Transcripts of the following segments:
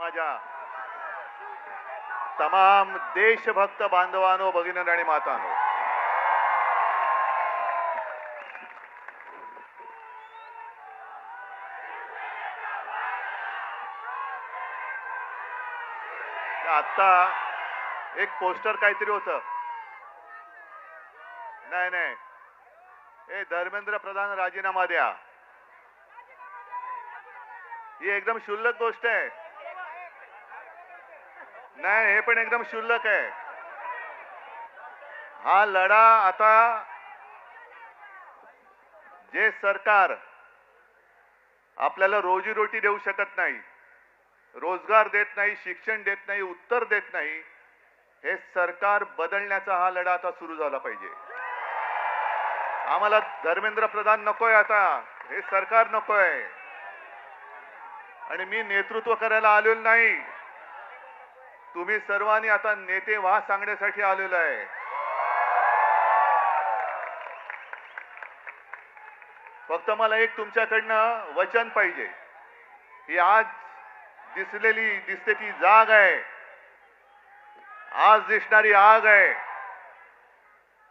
माझ्या तमाम देशभक्त बांधवांनो, भगिनी आणि मातांनो, आता एक पोस्टर काहीतरी होतं. नाही नाही, हे धर्मेंद्र प्रधान राजीनामा द्या. ही एकदम क्षुल्लक गोष्ट आहे. नाही, हे पण एकदम क्षुल्लक आहे. हा लढा आता जे सरकार आपल्याला रोजीरोटी देऊ शकत नाही, रोजगार देत नाही, शिक्षण देत नाही, उत्तर देत नाही, हे सरकार बदलण्याचा हा लढा आता सुरू झाला पाहिजे. आम्हाला धर्मेंद्र प्रधान नकोय, आता हे सरकार नकोय. आणि मी नेतृत्व करायला आलेलो नाही, तुम्ही सर्वांनी आता नेते व्हा सांगण्यासाठी आलेलो आहे. फक्त मला एक तुमच्याकडनं वचन पाहिजे. ही आज दिसते ती जाग आहे, आज दिसणारी आग आहे,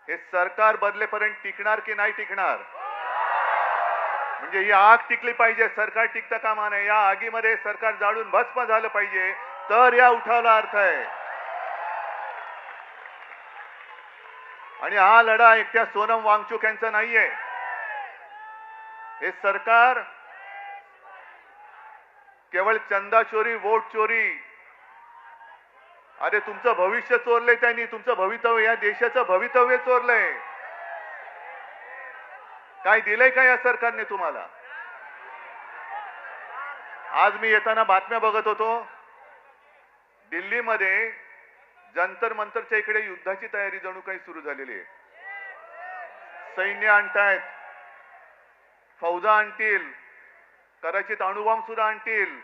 हे सरकार बदलेपर्यंत टिकणार की नाही टिकणार? म्हणजे ही आग टिकली पाहिजे, सरकार टिकता कामा नये. या आगीमध्ये सरकार जाळून भस्म झालं पाहिजे, तर या उठावाला अर्थ आहे. आणि हा लढा एकट्या सोनम वांगचुक यांचा नाहीये. हे सरकार केवळ चंदा चोरी, वोट चोरी, अरे तुमचं भविष्य चोरलंय त्यांनी, तुमचं भवितव्य, या देशाचं भवितव्य चोरलंय. काय दिलंय का या सरकारने तुम्हाला? आज मी येताना बातम्या बघत होतो, दिल्लीमध्ये जंतर मंतरच्या इकडे युद्धाची तयारी जणू काही सुरू झालेली आहे. सैन्य आणतायत, फौजा आणतील, कदाचित अणुबॉम्ब सुद्धा आणतील.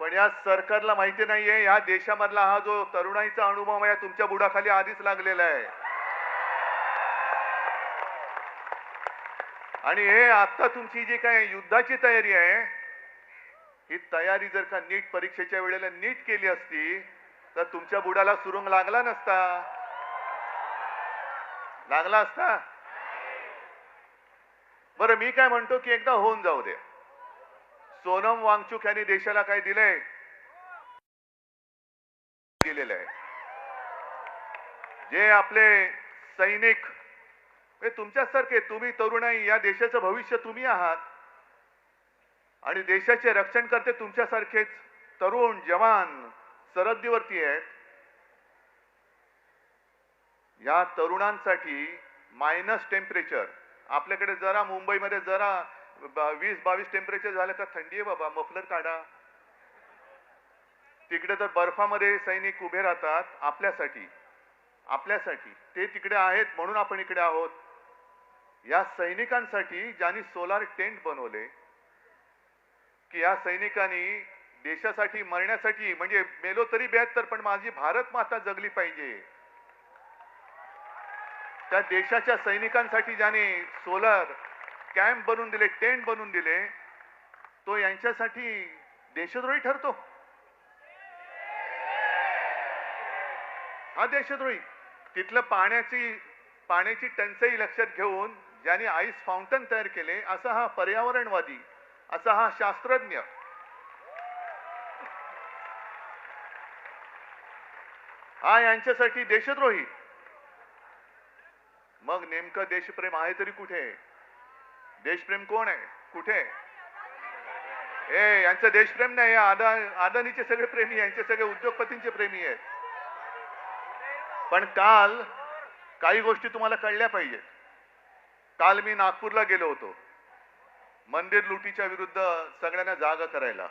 पण या सरकारला माहिती नाहीये, या देशामधला हा जो तरुणाईचा अणुबॉम्ब आहे तुमच्या बुडाखाली आधीच लागलेला आहे. आणि हे आता तुमची जी काय युद्धाची तयारी आहे, ही तयारी जर का नीट परीक्षेच्या वेळेला नीट केली असती तर तुमच्या बुडाला सुरुंग लागला नसता, लागला असता. बरं, मी काय म्हणतो की एकदा होऊन जाऊ दे. सोनम वांगचुक यांनी देशाला काय दिलंय? दिलेलं आहे. जे आपले सैनिक, तुमच्यासारखे, तुम्ही तरुणाई, या देशाचं भविष्य तुम्ही आहात. आणि देशाचे रक्षण करते तुमच्यासारखेच तरुण जवान सरहद्दीवरती आहेत. या तरुणांसाठी मायनस टेम्परेचर, आपल्याकडे जरा मुंबईमध्ये जरा 20-22 टेम्परेचर झालं का थंडी आहे बाबा, मफलर काढा. तिकडे तर बर्फामध्ये सैनिक उभे राहतात आपल्यासाठी. ते तिकडे आहेत म्हणून आपण इकडे आहोत. या सैनिकांसाठी ज्यांनी सोलार टेंट बनवले, की या सैनिकांनी देशासाठी मरण्यासाठी, म्हणजे मेलो तरी 72 पण माझी भारत माता जगली पाहिजे, त्या देशाच्या सैनिकांसाठी ज्याने सोलर कॅम्प बनवून दिले, टेंट बनवून दिले, तो यांच्यासाठी देशद्रोही ठरतो? हा देशद्रोही. तिथलं पाण्याची टंचाई लक्षात घेऊन ज्याने आईस फाउंटन तयार केले, असा हा पर्यावरणवादी, असा हा शास्त्रज्ञ, हा यांच्यासाठी देशद्रोही. मग नेमकं देशप्रेम आहे तरी कुठे? देशप्रेम कोण आहे? कुठे? यांचं देशप्रेम नाही. अदानीचे सगळे प्रेमी, यांचे सगळे उद्योगपतींचे प्रेमी आहेत. पण काल काही गोष्टी तुम्हाला कळल्या पाहिजेत. काल मी नागपूरला गेलो होतो मंदिर लुटीच्या विरुद्ध सगळ्यांना जागा करायला.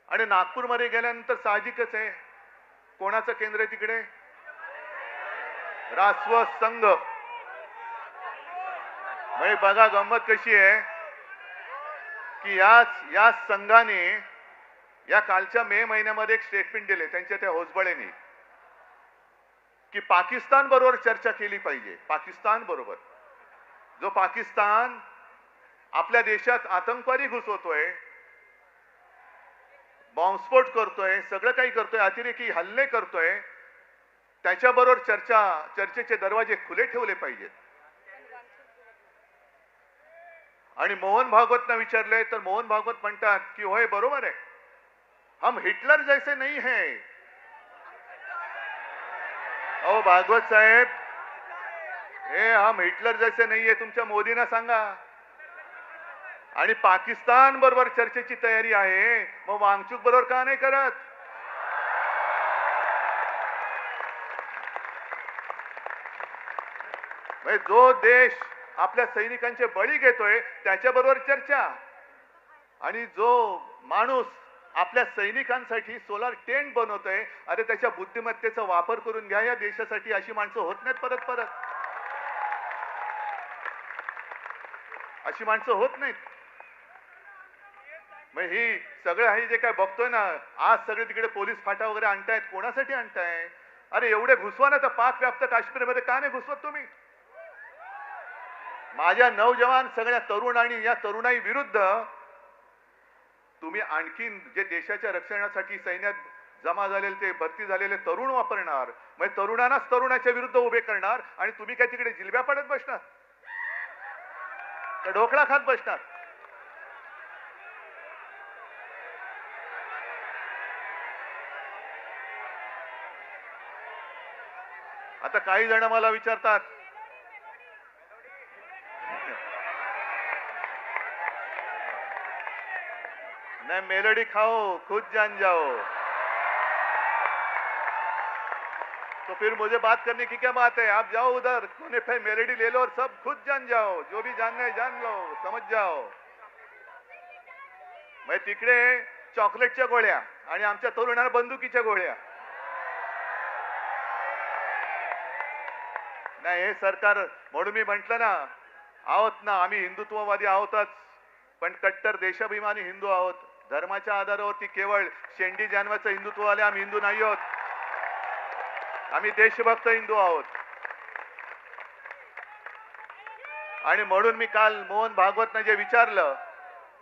आणि नागपूरमध्ये गेल्यानंतर साहजिकच आहे, कोणाचं केंद्र आहे तिकडे? रासव संघ. म्हणजे बघा गंमत कशी आहे की या संघाने या कालच्या मे महिन्यामध्ये एक स्टेटमेंट दिले त्यांच्या त्या होसबळेने, की पाकिस्तान बरोबर चर्चा केली पाहिजे. पाकिस्तान बरोबर, जो पाकिस्तान आपल्या देशात आतंकवादी घुसवतोय, बॉम्बस्फोट करतोय, सगळं काही करतोय, अतिरेकी हल्ले करतोय, त्याच्याबरोबर चर्चेचे दरवाजे खुले ठेवले पाहिजेत. आणि मोहन भागवतना विचारले तर मोहन भागवत म्हणतात की होय बरोबर आहे, हम हिटलर जैसे नहीं है. अहो भागवत साहेब, हे हम हिटलर जैसे नाही आहे तुमच्या मोदींना सांगा. आणि पाकिस्तान बरोबर चर्चेची तयारी आहे, मग वांगचूक बरोबर का नाही करत? म्हणजे जो देश आपल्या सैनिकांचे बळी घेतोय त्याच्याबरोबर चर्चा, आणि जो माणूस आपल्या सैनिकांसाठी सोलार टेंट बनवतोय, अरे त्याच्या बुद्धिमत्तेचा वापर करून घ्या या देशासाठी. अशी माणसं होत नाहीत परत परत, अशी माणसं होत नाहीत. मग ही सगळं आहे जे काय बघतोय ना, आज सगळे तिकडे पोलीस फाटा वगैरे आणतायत, कोणासाठी आणताय? अरे एवढे घुसवा ना तर पाक व्याप्त काश्मीरमध्ये का नाही घुसवत तुम्ही? माझ्या नौजवान सगळ्या तरुण आणि या तरुणाई विरुद्ध तुम्ही आणखीन जे देशाच्या रक्षणासाठी सैन्यात जमा झालेले ते भरती झालेले तरुण वापरणार, म्हणजे तरुणांनाच तरुणाच्या विरुद्ध उभे करणार, आणि तुम्ही काय तिकडे जिलब्या पडत बसणार तर ढोकळा खात बसणार? आता काही जण मला विचारतात, नहीं मेलोडी खाओ खुद जान जाओ, तो फिर मुझे बात करने की क्या बात है? आप जाओ उधर कोने पे मेलोडी ले लो और सब खुद जान जाओ, जो भी जानना है जान लो, समझ जाओ. मैं तिकडे चॉकलेटच्या गोळ्या आणि आमच्या तरुणांना बंदुकीच्या गोळ्या. नाही हे सरकार, म्हणून मी म्हंटल ना, आहोत ना आम्ही हिंदुत्ववादी आहोतच, पण कट्टर देशाभिमानी हिंदू आहोत. धर्माच्या आधारावरती केवळ शेंडी जानवाचं हिंदुत्ववाले आम्ही हिंदू नाही आहोत, आम्ही देशभक्त हिंदू आहोत. आणि म्हणून मी काल मोहन भागवतनं जे विचारलं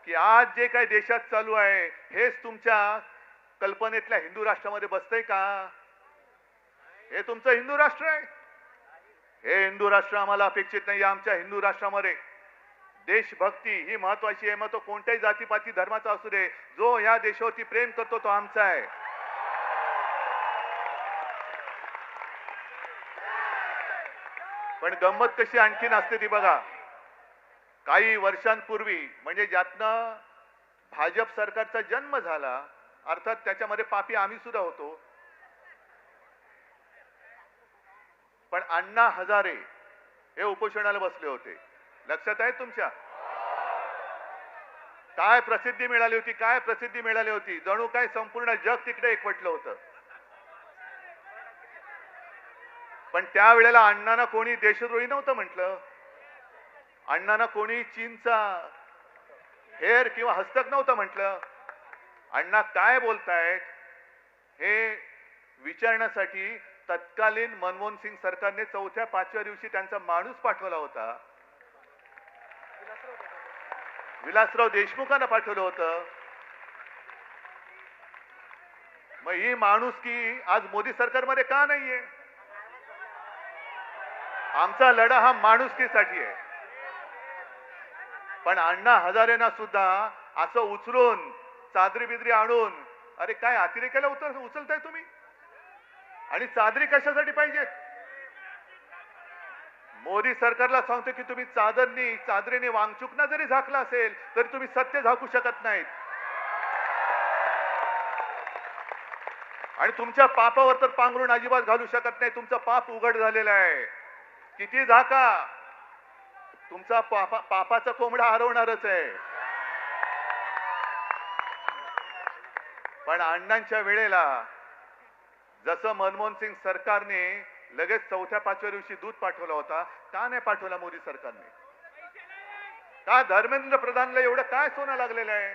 की आज जे काही देशात चालू आहे हेच तुमच्या कल्पनेतल्या हिंदू राष्ट्रामध्ये बसतंय का? हे तुमचं हिंदू राष्ट्र आहे? हे हिंदू राष्ट्र आम्हाला अपेक्षित नाही. आमच्या हिंदू राष्ट्रामध्ये देशभक्ती ही महत्वाची आहे. मग तो कोणत्याही जातीपाती धर्माचा असू दे, जो या देशावरती प्रेम करतो तो आमचा आहे. पण गंमत कशी आणखीन असते ती बघा. काही वर्षांपूर्वी, म्हणजे ज्यातनं भाजप सरकारचा जन्म झाला, अर्थात त्याच्यामध्ये पापी आम्ही सुद्धा होतो, पण अण्णा हजारे हे उपोषणाला बसले होते. लक्षात आहे तुमच्या? काय प्रसिद्धी मिळाली होती, काय प्रसिद्धी मिळाली होती. जणू काय संपूर्ण जग तिकडे एकवटलं होतं. पण त्यावेळेला अण्णांना कोणी देशद्रोही नव्हतं म्हटलं. अण्णांना कोणी चीनचा हेर किंवा हस्तक नव्हतं म्हटलं. अण्णा काय बोलतायत हे विचारण्यासाठी तत्कालीन मनमोहन सिंग सरकारने 4-5व्या दिवशी त्यांचा माणूस पाठवला होता. विलासराव देशमुखांना पाठवलं होतं. मग ही माणुसकी आज मोदी सरकारमध्ये का नाहीये? आमचा लढा हा माणुसकीसाठी आहे. पण अण्णा हजारेंना सुद्धा असं उचलून चादरी बिदरी आणून, अरे काय अतिरेकाला उचलताय तुम्ही? आणि चादरी कशासाठी पाहिजेत? मोदी सरकारला सांगतो की तुम्ही चादरीने वांगचुकना जरी झाकला असेल तरी तुम्ही सत्य झाकू शकत नाहीत. आणि तुमच्या पापावर तर पांघरून अजिबात घालू शकत नाही. तुमचं पाप उघड झालेलं आहे. किती झाका, तुमचा पापाचा कोंबडा हरवणारच आहे. पण अण्णांच्या वेळेला जसं मनमोहन सिंग सरकारने लगेच 4-5व्या दिवशी दूध पाठवला होता, का नाही पाठवला मोदी सरकारने? का धर्मेंद्र प्रधानला एवढं काय सोनं लागलेलं आहे?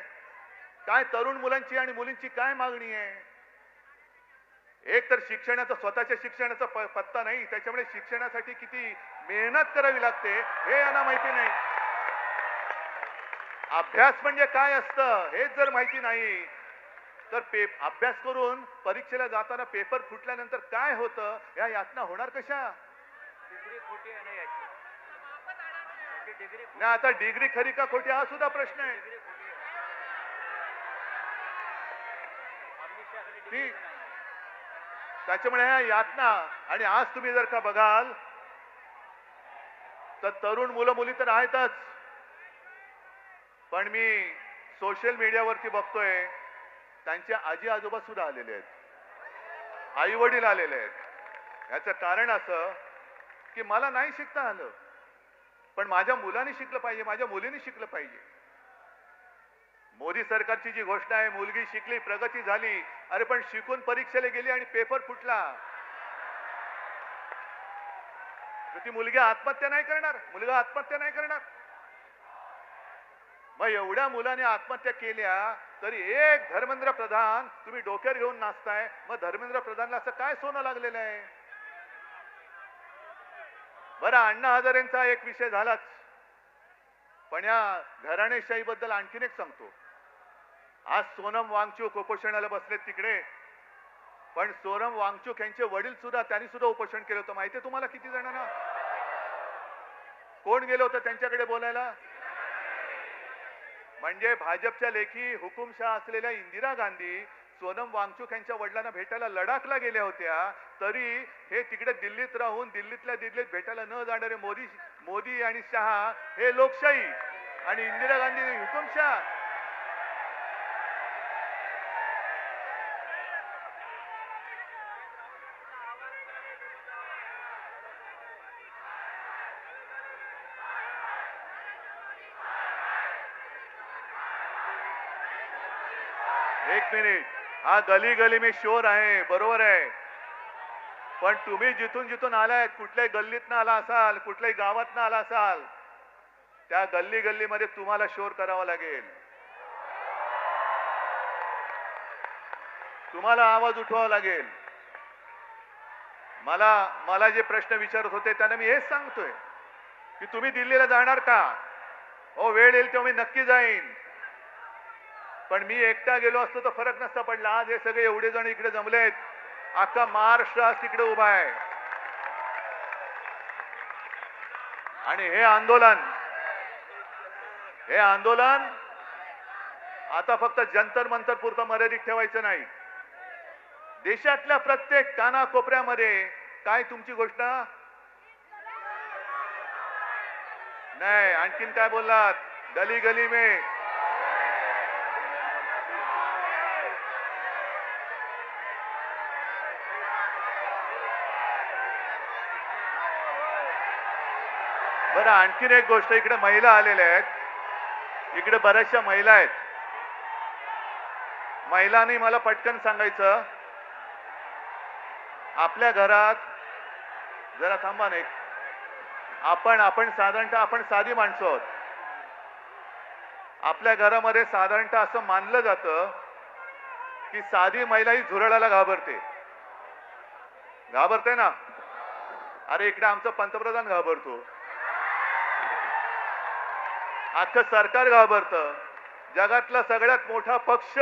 काय तरुण मुलांची आणि मुलींची काय मागणी आहे? एक तर शिक्षणाचा, स्वतःच्या शिक्षणाचा पत्ता नाही, त्याच्यामुळे शिक्षणासाठी किती मेहनत करावी लागते हे यांना माहिती नाही. अभ्यास म्हणजे काय असतं हेच जर माहिती नाही तर अभ्यास करून परीक्षेला जाताना पेपर फुटल्यानंतर काय होतं या यातना होणार कशा? डिग्री खोटी आहे ना याची. नाही, आता डिग्री खरी का खोटी हा सुद्धा प्रश्न आहे. ती त्याच्यामुळे ह्या यातना आणि आज तुम्ही जर का बघाल तर तरुण मुलं मुली तर आहेतच, पण मी सोशल मीडियावरती बघतोय त्यांचे आजी आजोबा सुद्धा आलेले आहेत, आई वडील आलेले आहेत. याचं कारण असं की मला नाही शिकता आलं, पण माझ्या मुलांनी शिकलं पाहिजे, माझ्या मुलीने शिकलं पाहिजे. मोदी सरकारची जी घोषणा आहे, मुलगी शिकली प्रगती झाली, अरे पण शिकून परीक्षेला गेली आणि पेपर फुटला, तर ती मुलगी आत्महत्या नाही करणार, मुलगा आत्महत्या नाही करणार. मग एवढ्या मुलाने आत्महत्या केल्या तरी एक धर्मेंद्र प्रधान तुम्ही डोक्यावर घेऊन नाचताय. मग धर्मेंद्र प्रधानला असं काय सोनं लागलेलं आहे? बरं, अण्णा हजारेंचा एक विषय झालाच, पण या घराणेशाही बद्दल आणखीन एक सांगतो. आज सोनम वांगचूक उपोषणाला बसलेत तिकडे, पण सोनम वांगचूक यांचे वडील सुद्धा, त्यांनी सुद्धा उपोषण केलं होतं. माहितीये तुम्हाला किती जणांना? कोण गेलं होतं त्यांच्याकडे बोलायला? म्हणजे भाजपच्या लेखी हुकुमशाह असलेल्या इंदिरा गांधी सोनम वांगचूक यांच्या वडिलांना भेटायला लडाखला गेल्या होत्या, तरी हे तिकडे दिल्लीत राहून दिल्लीतल्या दिल्लीत भेटायला न जाणारे मोदी आणि शहा हे लोकशाही आणि इंदिरा गांधी हुकुमशाह. एक मिनिट, हा गली गली में शोर आहे, बरोबर आहे, पण तुम्ही जिथून जिथून आलाय, कुठल्याही गल्लीतनं आला असाल, कुठल्याही गावातनं आला असाल, त्या गल्ली गल्लीमध्ये तुम्हाला शोर करावा लागेल, तुम्हाला आवाज उठवावा लागेल. मला जे प्रश्न विचारत होते त्यांना मी हेच सांगतोय की तुम्ही दिल्लीला जाणार का? हो, वेळ येईल तेव्हा मी नक्की जाईन, पण मी एकटा गेलो असतो तर फरक नसता पडला. आज हे सगळे एवढे जण इकडे जमलेत, अख्खा महाराष्ट्र आज तिकडे उभा आहे, आणि हे आंदोलन आता फक्त जंतर मंतर पुरतं मर्यादित ठेवायचं नाही. देशातल्या प्रत्येक कानाकोपऱ्यामध्ये काय तुमची घोषणा? नाही, आणखीन काय बोललात? गली गली में. बरं, आणखीन एक गोष्ट, इकडे महिला आलेल्या आहेत, इकडे बऱ्याचशा महिला आहेत. महिलांनी मला पटकन सांगायचं, आपल्या घरात जरा थांबा नाही, आपण साधारणतः आपण साधी माणसं आहोत. आपल्या घरामध्ये साधारणतः असं मानलं जातं की साधी महिला ही झुरळाला घाबरते ना. अरे इकडे आमचं पंतप्रधान घाबरतो, अख्खं सरकार घाबरतं. जगातला सगळ्यात मोठा पक्ष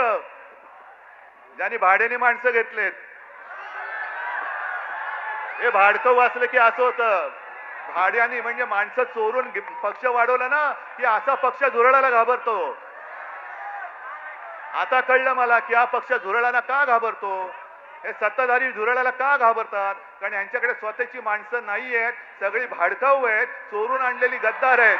ज्यांनी भाड्याने माणसं घेतलेत, हे भाडकं वाचलं की असं होतं, भाड्याने म्हणजे माणसं चोरून पक्ष वाढवला ना की असा पक्ष झुरळाला घाबरतो. आता कळलं मला की हा पक्ष झुरळाला का घाबरतो. हे सत्ताधारी झुरळाला का घाबरतात? कारण यांच्याकडे स्वतःची माणसं नाही आहेत, सगळी भाडकाऊ आहेत, चोरून आणलेली गद्दार आहेत.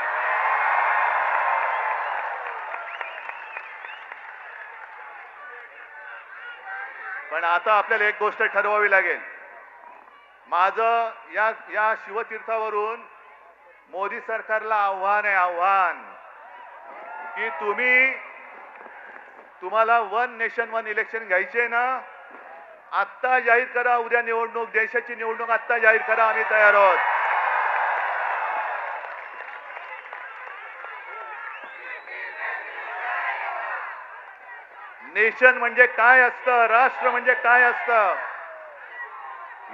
पण आता आपल्याला एक गोष्ट ठरवावी लागेल. माझं या शिवतीर्थावरून मोदी सरकारला आव्हान आहे, आव्हान की तुम्हाला वन नेशन वन इलेक्शन घ्यायचे ना, आत्ता जाहीर करा. उद्या निवडणूक, देशाची निवडणूक आत्ता जाहीर करा, आम्ही तयार आहोत. नेशन म्हणजे काय असतं, राष्ट्र म्हणजे काय असतं,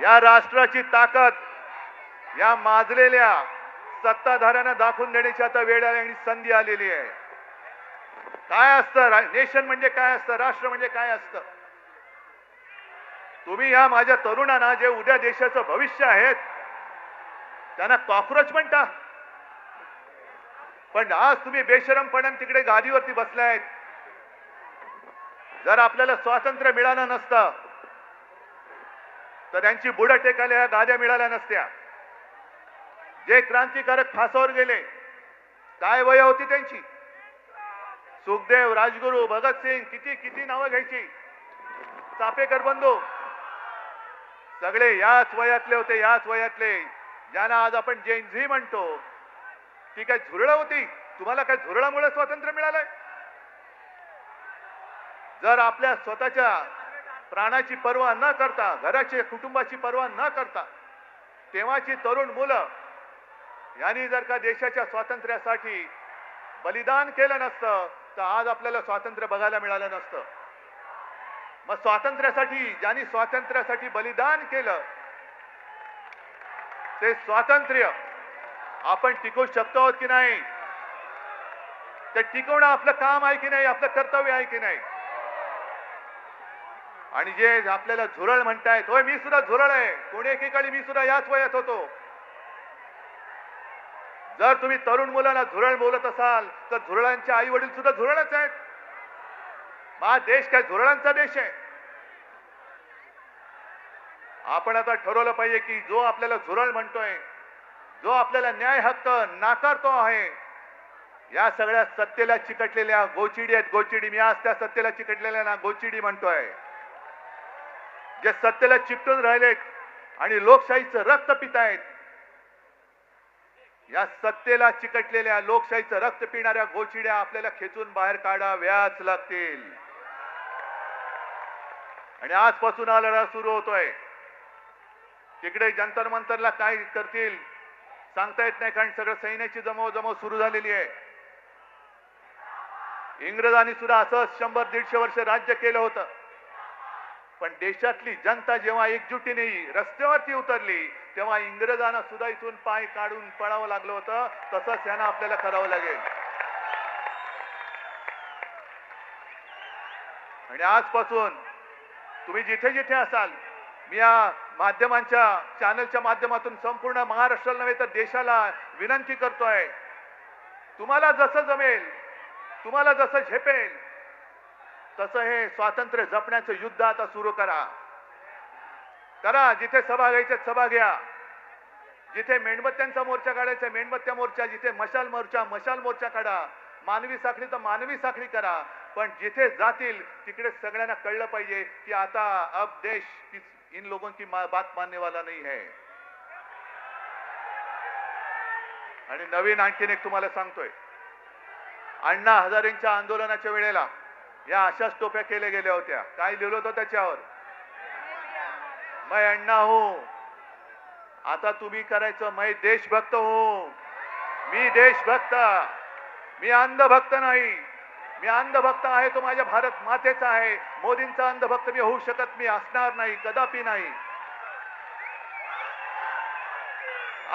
या राष्ट्राची ताकद या माजलेल्या सत्ताधाऱ्यांना दाखवून देण्याची आता वेळ आली आणि संधी आलेली आहे. काय असतं नेशन म्हणजे काय असतं, राष्ट्र म्हणजे काय असतं. तुम्ही या माझ्या तरुणांना जे उद्या देशाचं भविष्य आहेत त्यांना कॉक्रोच म्हणता, पण आज तुम्ही बेशरमपणाने तिकडे गादीवरती बसलायत. जर आपल्याला स्वातंत्र्य मिळालं नसतं तर त्यांची बुडं टेकायला या गाद्या मिळाल्या नसत्या. जे क्रांतिकारक फासावर गेले, काय वय होती त्यांची. सुखदेव, राजगुरू, भगतसिंग, किती किती नावं घ्यायची. चापेकर बंधू सगळे याच वयातले होते, याच वयातले. ज्यांना आज आपण जेन-झी म्हणतो, ती काय झुरळ होती. तुम्हाला काय झुरळामुळे स्वातंत्र्य मिळालंय. जर आपल्या स्वतःच्या प्राणाची पर्वा न करता, घराची कुटुंबाची पर्वा न करता तेव्हाची तरुण मुलं यांनी जर का देशाच्या स्वातंत्र्यासाठी बलिदान केलं नसतं तर आज आपल्याला स्वातंत्र्य बघायला मिळालं नसतं. मग स्वातंत्र्यासाठी ज्यांनी स्वातंत्र्यासाठी बलिदान केलं ते स्वातंत्र्य आपण टिकवू शकतो आहोत की नाही, ते टिकवणं आपलं काम आहे की नाही, आपलं कर्तव्य आहे की नाही. आणि जे आपल्याला झुरळ म्हणतायत, होय मी सुद्धा झुरळ आहे. कोणी एकेकाळी मी सुद्धा याच वयात होतो. जर तुम्ही तरुण मुलांना झुरळ बोलत असाल तर झुरळांचे आई वडील सुद्धा झुरळच आहेत. हा देश काय झुरळांचा देश आहे. आपण आता ठरवलं पाहिजे की जो आपल्याला झुरळ म्हणतोय, जो आपल्याला न्याय हक्क नाकारतो आहे, या सगळ्या सत्तेला चिकटलेल्या गोचिडी आहेत. गोचिडी, मी आज त्या सत्तेला चिकटलेल्या ना गोचिडी म्हणतोय. जे सत्तेला चिकटून राहिलेत आणि लोकशाहीचं रक्त पितायत, या सत्तेला चिकटलेल्या लोकशाहीचं रक्त पिणाऱ्या गोचिड्या आपल्याला खेचून बाहेर काढाव्याच लागतील. आणि आजपासून हा लढा सुरू होतोय. तिकडे जंतर मंतरला काय करतील सांगता येत नाही, कारण सगळं सैन्याची जमवाजमव सुरू झालेली आहे. इंग्रजांनी सुद्धा असंच 100-150 वर्ष राज्य केलं होतं. पण देशातली जनता जेव्हा एकजुटीने रस्त्यावरती उतरली तेव्हा इंग्रजांना सुद्धा इथून पाय काढून पळावं लागलं होतं. तसंच यांना आपल्याला करावं लागेल. आणि आजपासून तुम्ही जिथे जिथे असाल, मी या माध्यमांच्या चॅनलच्या माध्यमातून संपूर्ण महाराष्ट्राला नव्हे तर देशाला विनंती करतोय, तुम्हाला जसं जमेल, तुम्हाला जसं झेपेल तसं हे स्वातंत्र्य जपण्याचं युद्ध आता सुरू करा. जिथे सभा घ्यायच्या सभा घ्या, जिथे मेणबत्त्यांचा मोर्चा काढायचा मेणबत्त्या मोर्चा, जिथे मशाल मोर्चा काढा, मानवी साखळी तर मानवी साखळी करा. पण जिथे जातील तिकडे सगळ्यांना कळलं पाहिजे की आता अब देश इन लोगों की बात मानने वाला नहीं है. आणि नवीन आणखीन एक तुम्हाला सांगतोय, अण्णा हजारेंच्या आंदोलनाच्या वेळेला या अशाच टोप्या केल्या गेल्या होत्या. काय लिहिलं होतं त्याच्यावर, मैं अण्णा हूं. आता तुम्ही करायचं, मैं देशभक्त हूं. मी देशभक्त, मी अंधभक्त नाही. मी अंधभक्त आहे तो माझ्या भारत मातेचा आहे. मोदींचा अंधभक्त मी होऊ शकत, मी असणार नाही, कदापि नाही.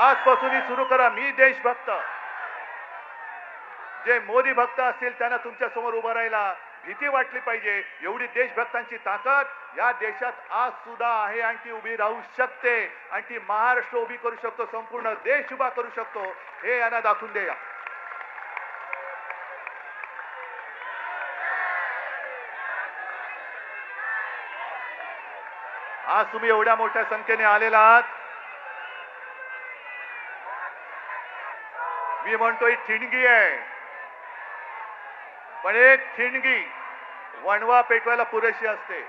आजपासून सुरू करा, मी देशभक्त. जे मोदी भक्त असतील त्यांना तुमच्या समोर उभं राहायला भीती वाटली पाहिजे. एवढी देशभक्तांची ताकद या देशात आज सुद्धा आहे आणि ती उभी राहू शकते. आणि ती महाराष्ट्र उभी करू शकतो, संपूर्ण देश उभा करू शकतो, हे यांना दाखवून द्या. आज तुम्ही एवढ्या मोठ्या संख्येने आलेला आहात. मी म्हणतो ही ठिणगी आहे, पण एक ठिणगी वणवा पेटवायला पुरेशी असते.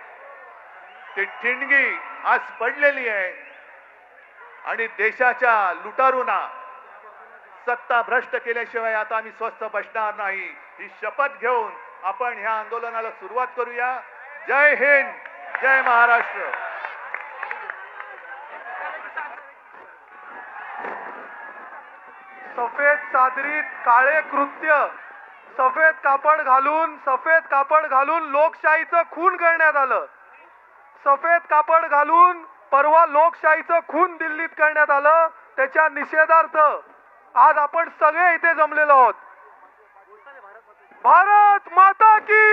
ती ठिणगी आज पडलेली आहे आणि देशाच्या लुटारूंना सत्ता भ्रष्ट केल्याशिवाय आता आम्ही स्वस्थ बसणार नाही. ही शपथ घेऊन आपण ह्या आंदोलनाला सुरुवात करूया. जय हिंद, जय महाराष्ट्र. सफेद चादरीत काळे कृत्य, सफेद कापड घालून लोकशाहीचं खून करण्यात आलं. सफेद कापड घालून परवा लोकशाहीचं खून दिल्लीत करण्यात आलं. त्याच्या निषेधार्थ आज आपण सगळे इथे जमलेलो आहोत. भारत माता की